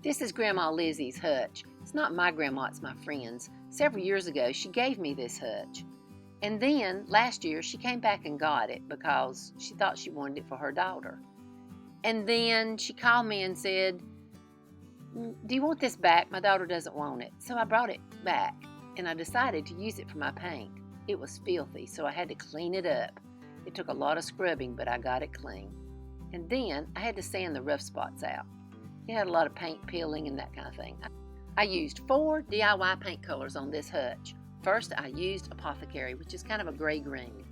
This is Grandma Lizzie's hutch. It's not my grandma, it's my friend's. Several years ago, she gave me this hutch. And then, last year, she came back and got it because she thought she wanted it for her daughter. And then she called me and said, "Do you want this back? My daughter doesn't want it." So I brought it back, and I decided to use it for my paint. It was filthy, so I had to clean it up. It took a lot of scrubbing, but I got it clean. And then I had to sand the rough spots out. It had a lot of paint peeling and that kind of thing. I used 4 DIY paint colors on this hutch. First, I used Apothecary, which is kind of a gray-green.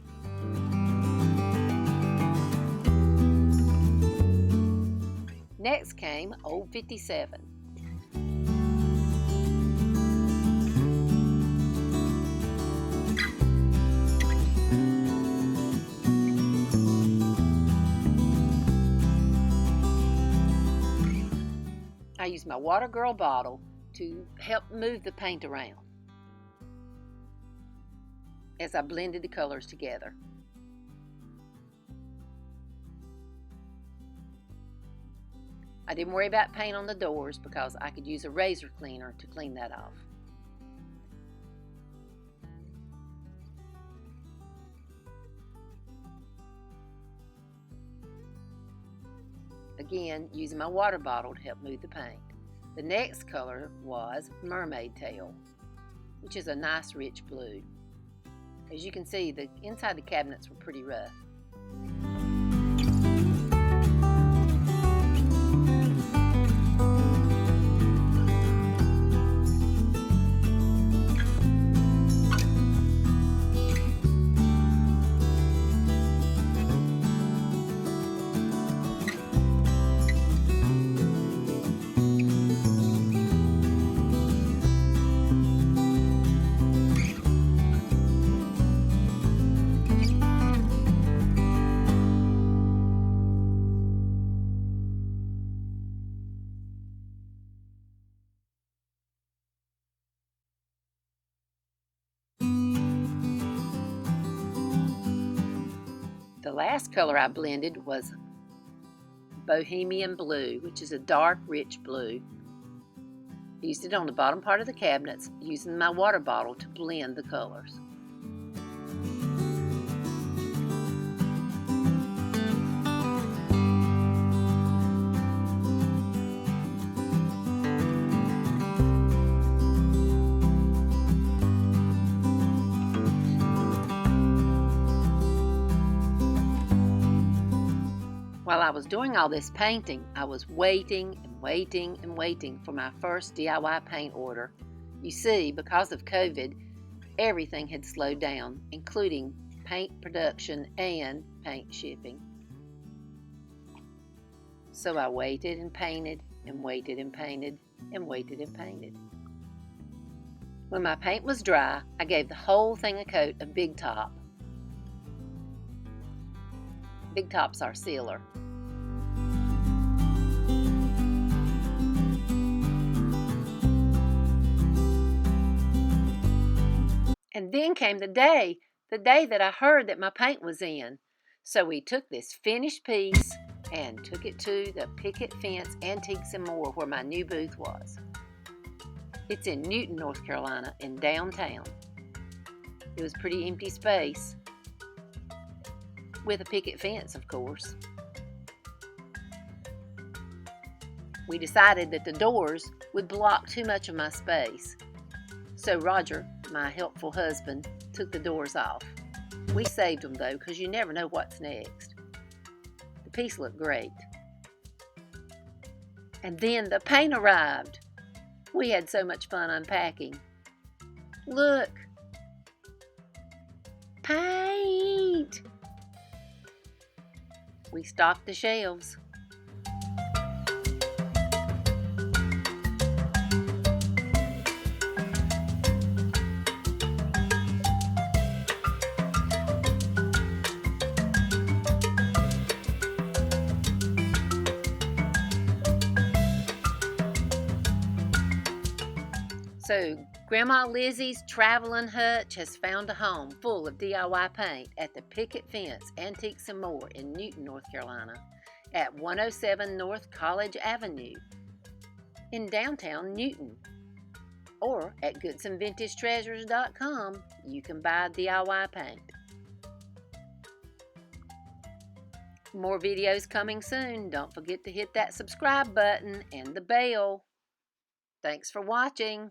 Next came Old 57. I used my Water Girl bottle to help move the paint around as I blended the colors together. I didn't worry about paint on the doors because I could use a razor cleaner to clean that off. Again, using my water bottle to help move the paint. The next color was Mermaid Tail, which is a nice rich blue. As you can see, the inside the cabinets were pretty rough. The last color I blended was Bohemian Blue, which is a dark, rich blue. I used it on the bottom part of the cabinets, using my water bottle to blend the colors. While I was doing all this painting, I was waiting and waiting and waiting for my first DIY paint order. You see, because of COVID, everything had slowed down, including paint production and paint shipping. So I waited and painted and waited and painted and waited and painted. When my paint was dry, I gave the whole thing a coat of Big Top. Big Top's our sealer. And then came the day that I heard that my paint was in. So we took this finished piece and took it to the Picket Fence Antiques and More, where my new booth was. It's in Newton, North Carolina, in downtown. It was pretty empty space, with a picket fence, of course. We decided that the doors would block too much of my space. So Roger, my helpful husband, took the doors off. We saved them though, because you never know what's next. The piece looked great. And then the paint arrived. We had so much fun unpacking. Look! Paint! We stocked the shelves. So, Grandma Lizzie's traveling hutch has found a home full of DIY paint at the Picket Fence Antiques and More in Newton, North Carolina, at 107 North College Avenue. in downtown Newton. Or at GoodsonVintageTreasures.com, you can buy DIY paint. More videos coming soon. Don't forget to hit that subscribe button and the bell. Thanks for watching.